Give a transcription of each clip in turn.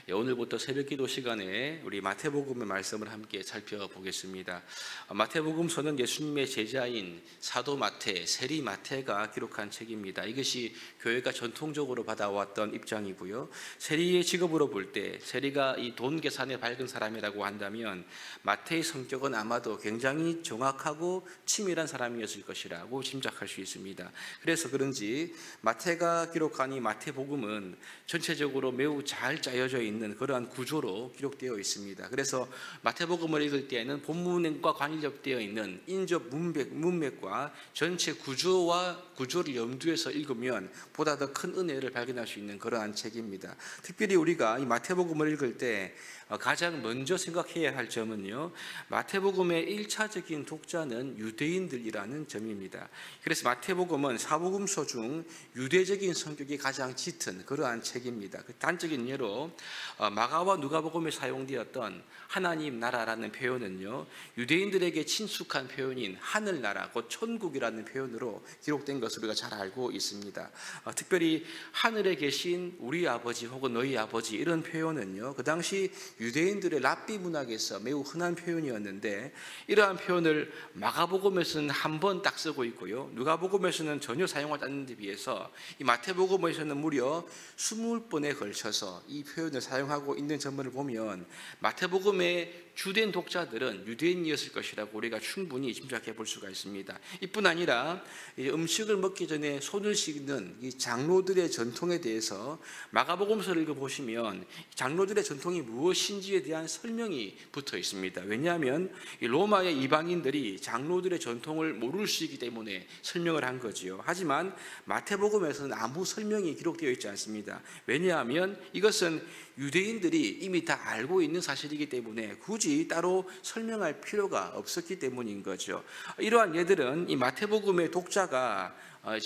오늘부터 새벽기도 시간에 우리 마태복음의 말씀을 함께 살펴보겠습니다. 마태복음서는 예수님의 제자인 사도 마태, 세리 마태가 기록한 책입니다. 이것이 교회가 전통적으로 받아왔던 입장이고요. 세리의 직업으로 볼 때 세리가 이 돈 계산에 밝은 사람이라고 한다면 마태의 성격은 아마도 굉장히 정확하고 치밀한 사람이었을 것이라고 짐작할 수 있습니다. 그래서 그런지 마태가 기록한 이 마태복음은 전체적으로 매우 잘 짜여져 있는 그러한 구조로 기록되어 있습니다. 그래서 마태복음을 읽을 때에는 본문과 관련되어 있는 인접 문맥과 전체 구조를 염두에서 읽으면 보다 더 큰 은혜를 발견할 수 있는 그러한 책입니다. 특별히 우리가 이 마태복음을 읽을 때 가장 먼저 생각해야 할 점은요, 마태복음의 1차적인 독자는 유대인들이라는 점입니다. 그래서 마태복음은 사복음서 중 유대적인 성격이 가장 짙은 그러한 책입니다. 그 단적인 예로 마가와 누가복음에 사용되었던 하나님 나라라는 표현은요, 유대인들에게 친숙한 표현인 하늘나라, 곧 천국이라는 표현으로 기록된 것을 우리가 잘 알고 있습니다. 특별히 하늘에 계신 우리 아버지 혹은 너희 아버지, 이런 표현은요, 그 당시 유대인들의 랍비 문학에서 매우 흔한 표현이었는데, 이러한 표현을 마가복음에서는 한 번 딱 쓰고 있고요, 누가복음에서는 전혀 사용하지 않는 데 비해서 이 마태복음에서는 무려 20번에 걸쳐서 이 표현을 사용하고 있는 점을 보면 마태복음의 주된 독자들은 유대인이었을 것이라고 우리가 충분히 짐작해 볼 수가 있습니다. 이뿐 아니라 음식을 먹기 전에 손을 씻는 이 장로들의 전통에 대해서 마가복음서를 읽어보시면 장로들의 전통이 무엇인지에 대한 설명이 붙어 있습니다. 왜냐하면 로마의 이방인들이 장로들의 전통을 모를 수 있기 때문에 설명을 한 거지요. 하지만 마태복음에서는 아무 설명이 기록되어 있지 않습니다. 왜냐하면 이것은 유대인들이 이미 다 알고 있는 사실이기 때문에 굳이 따로 설명할 필요가 없었기 때문인 거죠. 이러한 예들은 이 마태복음의 독자가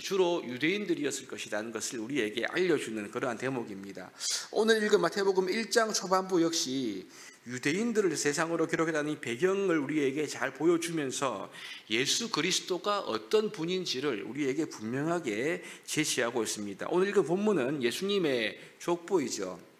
주로 유대인들이었을 것이라는 것을 우리에게 알려주는 그러한 대목입니다. 오늘 읽은 마태복음 1장 초반부 역시 유대인들을 세상으로 기록했다는 이 배경을 우리에게 잘 보여주면서 예수 그리스도가 어떤 분인지를 우리에게 분명하게 제시하고 있습니다. 오늘 읽은 본문은 예수님의 족보이죠.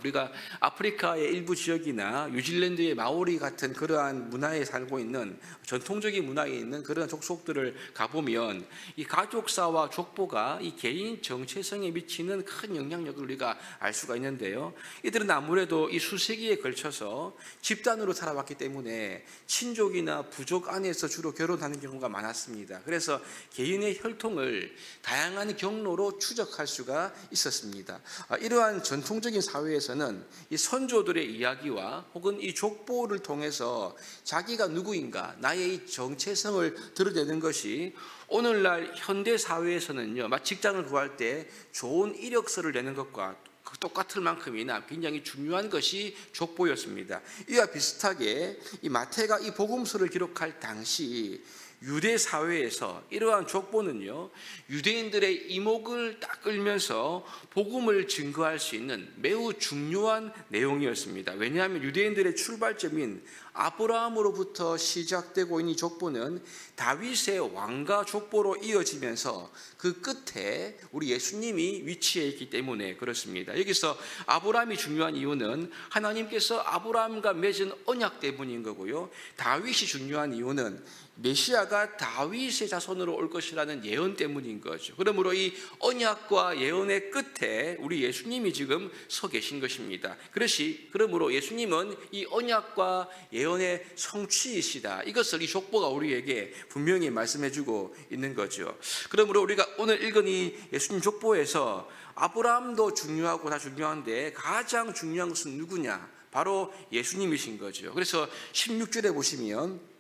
우리가 아프리카의 일부 지역이나 뉴질랜드의 마오리 같은 그러한 문화에 살고 있는, 전통적인 문화에 있는 그런 족속들을 가보면 이 가족사와 족보가 이 개인 정체성에 미치는 큰 영향력을 우리가 알 수가 있는데요, 이들은 아무래도 이 수세기에 걸쳐서 집단으로 살아왔기 때문에 친족이나 부족 안에서 주로 결혼하는 경우가 많았습니다. 그래서 개인의 혈통을 다양한 경로로 추적할 수가 있었습니다. 이러한 전통적인 사회에서는 이 선조들의 이야기와 혹은 이 족보를 통해서 자기가 누구인가, 나의 이 정체성을 드러내는 것이 오늘날 현대 사회에서는요, 직장을 구할 때 좋은 이력서를 내는 것과 똑같을 만큼이나 굉장히 중요한 것이 족보였습니다. 이와 비슷하게 이 마태가 이 복음서를 기록할 당시 유대 사회에서 이러한 족보는요, 유대인들의 이목을 딱 끌면서 복음을 증거할 수 있는 매우 중요한 내용이었습니다. 왜냐하면 유대인들의 출발점인 아브라함으로부터 시작되고 있는 이 족보는 다윗의 왕가 족보로 이어지면서 그 끝에 우리 예수님이 위치해 있기 때문에 그렇습니다. 여기서 아브라함이 중요한 이유는 하나님께서 아브라함과 맺은 언약 때문인 거고요, 다윗이 중요한 이유는 메시아가 다윗의 자손으로 올 것이라는 예언 때문인 거죠. 그러므로 이 언약과 예언의 끝에 우리 예수님이 지금 서 계신 것입니다. 그러므로 예수님은 이 언약과 예언의 성취이시다, 이것을 이 족보가 우리에게 분명히 말씀해주고 있는 거죠. 그러므로 우리가 오늘 읽은 이 예수님 족보에서 아브라함도 중요하고 다 중요한데 가장 중요한 것은 누구냐? 바로 예수님이신 거죠. 그래서 16절에 보시면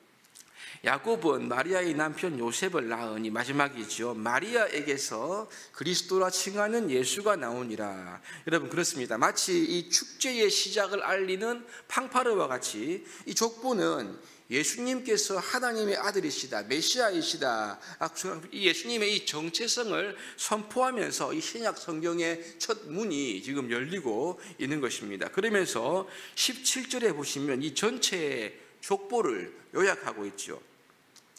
야곱은 마리아의 남편 요셉을 낳으니, 마지막이죠, 마리아에게서 그리스도라 칭하는 예수가 나오니라. 여러분, 그렇습니다. 마치 이 축제의 시작을 알리는 팡파르와 같이 이 족보는 예수님께서 하나님의 아들이시다, 메시아이시다, 이 예수님의 이 정체성을 선포하면서 이 신약 성경의 첫 문이 지금 열리고 있는 것입니다. 그러면서 17절에 보시면 이 전체의 족보를 요약하고 있죠.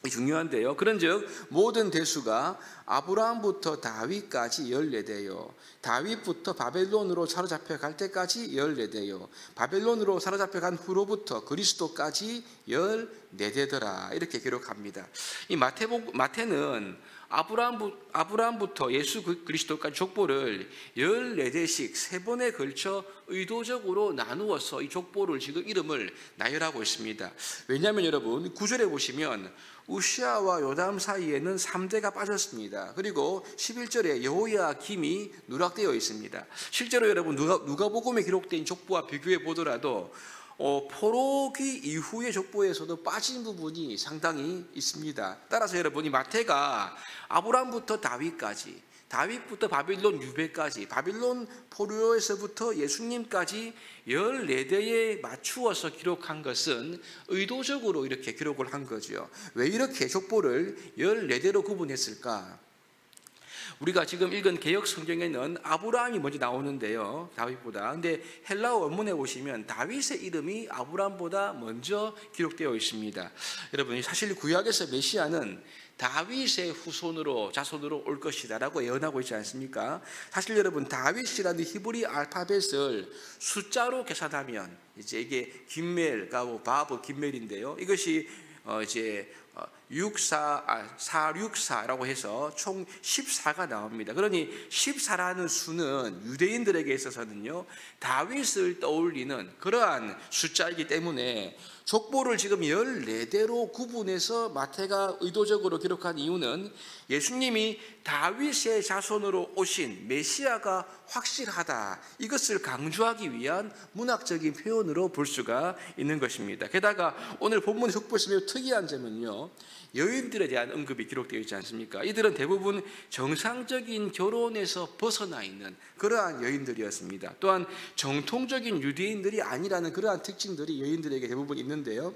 중요한데요. 그런즉 모든 대수가 아브라함부터 다윗까지 14대요. 다윗부터 바벨론으로 사로잡혀 갈 때까지 14대요. 바벨론으로 사로잡혀 간 후로부터 그리스도까지 14대더라. 이렇게 기록합니다. 이 마태는 아브라함부터 예수 그리스도까지 족보를 14대씩 3번에 걸쳐 의도적으로 나누어서 이 족보를 지금 이름을 나열하고 있습니다. 왜냐하면 여러분 9절에 보시면 우시아와 요담 사이에는 3대가 빠졌습니다. 그리고 11절에 여호야김이 누락되어 있습니다. 실제로 여러분 누가복음에 기록된 족보와 비교해 보더라도 포로기 이후의 족보에서도 빠진 부분이 상당히 있습니다. 따라서 여러분이 마태가 아브라함부터 다윗부터 바빌론 유배까지, 바빌론 포로에서부터 예수님까지 14대에 맞추어서 기록한 것은 의도적으로 이렇게 기록을 한 거죠. 왜 이렇게 족보를 14대로 구분했을까? 우리가 지금 읽은 개역 성경에는 아브라함이 먼저 나오는데요, 다윗보다. 근데 헬라어 원문에 보시면 다윗의 이름이 아브라함보다 먼저 기록되어 있습니다. 여러분, 사실 구약에서 메시아는 다윗의 자손으로 올 것이다라고 예언하고 있지 않습니까? 사실 여러분, 다윗이라는 히브리 알파벳을 숫자로 계산하면 이제 이게 바브 김멜인데요. 이것이 이제 464라고 해서 총 14가 나옵니다. 그러니 14라는 수는 유대인들에게 있어서는요, 다윗을 떠올리는 그러한 숫자이기 때문에 족보를 지금 14대로 구분해서 마태가 의도적으로 기록한 이유는 예수님이 다윗의 자손으로 오신 메시아가 확실하다, 이것을 강조하기 위한 문학적인 표현으로 볼 수가 있는 것입니다. 게다가 오늘 본문 족보에서 매우 특이한 점은요, 여인들에 대한 언급이 기록되어 있지 않습니까? 이들은 대부분 정상적인 결혼에서 벗어나 있는 그러한 여인들이었습니다. 또한 정통적인 유대인들이 아니라는 그러한 특징들이 여인들에게 대부분 있는데요,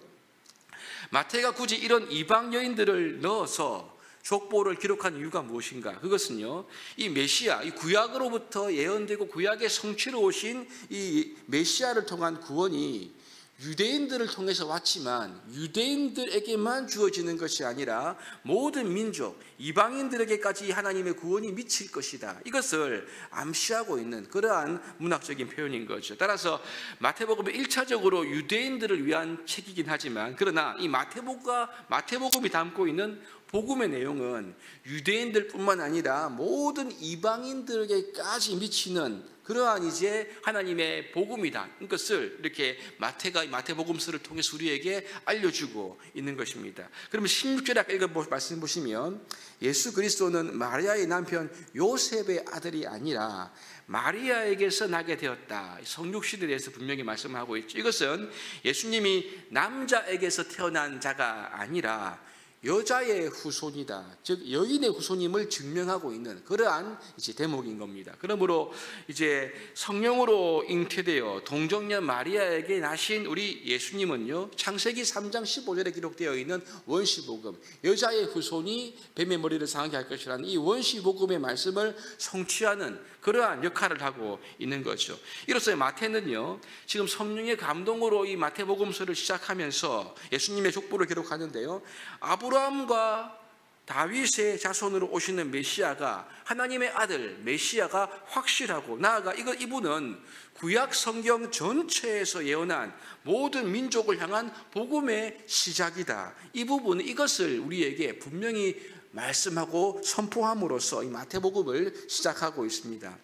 마태가 굳이 이런 이방 여인들을 넣어서 족보를 기록한 이유가 무엇인가? 그것은요, 이 메시아, 이 구약으로부터 예언되고 구약의 성취로 오신 이 메시아를 통한 구원이 유대인들을 통해서 왔지만 유대인들에게만 주어지는 것이 아니라 모든 민족, 이방인들에게까지 하나님의 구원이 미칠 것이다, 이것을 암시하고 있는 그러한 문학적인 표현인 거죠. 따라서 마태복음은 1차적으로 유대인들을 위한 책이긴 하지만, 그러나 이 마태복음이 담고 있는 복음의 내용은 유대인들뿐만 아니라 모든 이방인들에게까지 미치는 그러한 이제 하나님의 복음이다, 이것을 이렇게 마태가 마태복음서를 통해서 우리에게 알려주고 있는 것입니다. 그러면 16절에 아까 읽은 말씀 보시면 예수 그리스도는 마리아의 남편 요셉의 아들이 아니라 마리아에게서 나게 되었다, 성육신에 대해서 분명히 말씀하고 있죠. 이것은 예수님이 남자에게서 태어난 자가 아니라 여자의 후손이다, 즉 여인의 후손임을 증명하고 있는 그러한 이제 대목인 겁니다. 그러므로 이제 성령으로 잉태되어 동정녀 마리아에게 나신 우리 예수님은요, 창세기 3장 15절에 기록되어 있는 원시복음, 여자의 후손이 뱀의 머리를 상하게 할 것이라는 이 원시복음의 말씀을 성취하는 그러한 역할을 하고 있는 거죠. 이로써 마태는요, 지금 성령의 감동으로 이 마태복음서를 시작하면서 예수님의 족보를 기록하는데요, 아브라함과 다윗의 자손으로 오시는 메시아가, 하나님의 아들 메시아가 확실하고, 나아가 이분은 구약 성경 전체에서 예언한 모든 민족을 향한 복음의 시작이다, 이 부분, 이것을 우리에게 분명히 말씀하고 선포함으로써 이 마태복음을 시작하고 있습니다.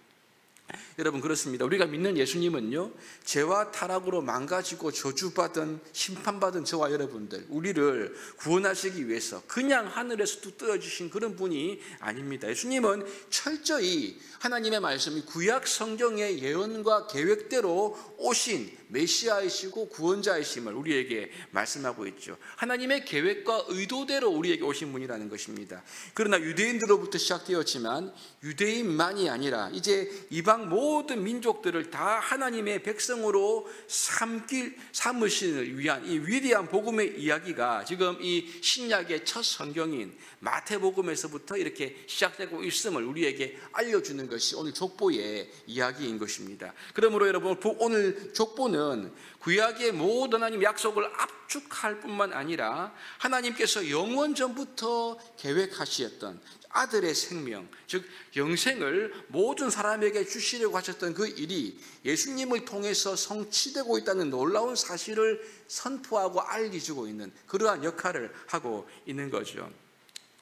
여러분, 그렇습니다. 우리가 믿는 예수님은요, 죄와 타락으로 망가지고 저주받은 심판받은 저와 여러분들, 우리를 구원하시기 위해서 그냥 하늘에서 뚝 떨어지신 그런 분이 아닙니다. 예수님은 철저히 하나님의 말씀이 구약 성경의 예언과 계획대로 오신 메시아이시고 구원자이심을 우리에게 말씀하고 있죠. 하나님의 계획과 의도대로 우리에게 오신 분이라는 것입니다. 그러나 유대인들로부터 시작되었지만 유대인만이 아니라 이제 이방 모든 모든 민족들을 다 하나님의 백성으로 삼으시는 위한 이 위대한 복음의 이야기가 지금 이 신약의 첫 성경인 마태복음에서부터 이렇게 시작되고 있음을 우리에게 알려주는 것이 오늘 족보의 이야기인 것입니다. 그러므로 여러분, 오늘 족보는 구약의 모든 하나님 약속을 압축할 뿐만 아니라 하나님께서 영원 전부터 계획하셨던 아들의 생명, 즉 영생을 모든 사람에게 주시려고 하셨던 그 일이 예수님을 통해서 성취되고 있다는 놀라운 사실을 선포하고 알려주고 있는 그러한 역할을 하고 있는 거죠.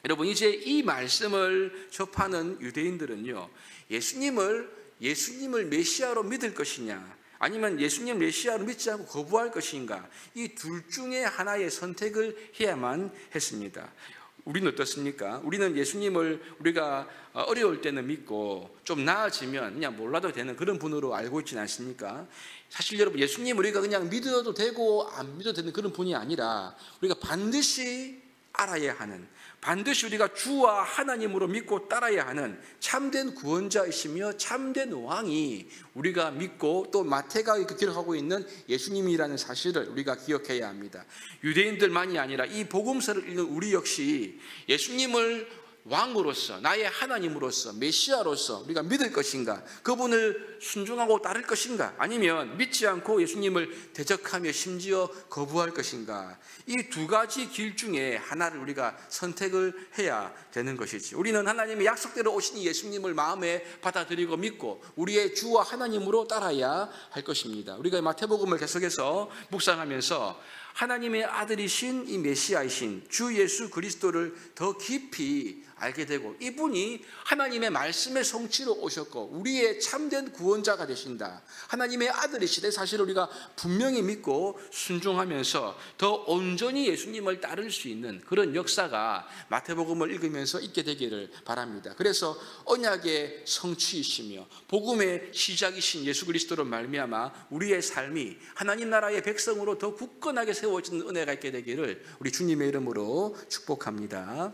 여러분, 이제 이 말씀을 접하는 유대인들은요, 예수님을 메시아로 믿을 것이냐, 아니면 예수님 메시아로 믿지 않고 거부할 것인가, 이 둘 중에 하나의 선택을 해야만 했습니다. 우리는 어떻습니까? 우리는 예수님을 우리가 어려울 때는 믿고 좀 나아지면 그냥 몰라도 되는 그런 분으로 알고 있지는 않습니까? 사실 여러분, 예수님 우리가 그냥 믿어도 되고 안 믿어도 되는 그런 분이 아니라 우리가 반드시 알아야 하는, 반드시 우리가 주와 하나님으로 믿고 따라야 하는 참된 구원자이시며 참된 왕이 우리가 믿고 또 마태가 기록하고 있는 예수님이라는 사실을 우리가 기억해야 합니다. 유대인들만이 아니라 이 복음서를 읽는 우리 역시 예수님을 왕으로서, 나의 하나님으로서, 메시아로서 우리가 믿을 것인가, 그분을 순종하고 따를 것인가, 아니면 믿지 않고 예수님을 대적하며 심지어 거부할 것인가, 이 두 가지 길 중에 하나를 우리가 선택을 해야 되는 것이지. 우리는 하나님의 약속대로 오신 예수님을 마음에 받아들이고 믿고 우리의 주와 하나님으로 따라야 할 것입니다. 우리가 마태복음을 계속해서 묵상하면서 하나님의 아들이신 이 메시아이신 주 예수 그리스도를 더 깊이 알게 되고, 이분이 하나님의 말씀의 성취로 오셨고 우리의 참된 구원자가 되신다, 하나님의 아들이시되 사실 우리가 분명히 믿고 순종하면서 더 온전히 예수님을 따를 수 있는 그런 역사가 마태복음을 읽으면서 있게 되기를 바랍니다. 그래서 언약의 성취이시며 복음의 시작이신 예수 그리스도로 말미암아 우리의 삶이 하나님 나라의 백성으로 더 굳건하게 세워지는 은혜가 있게 되기를 우리 주님의 이름으로 축복합니다.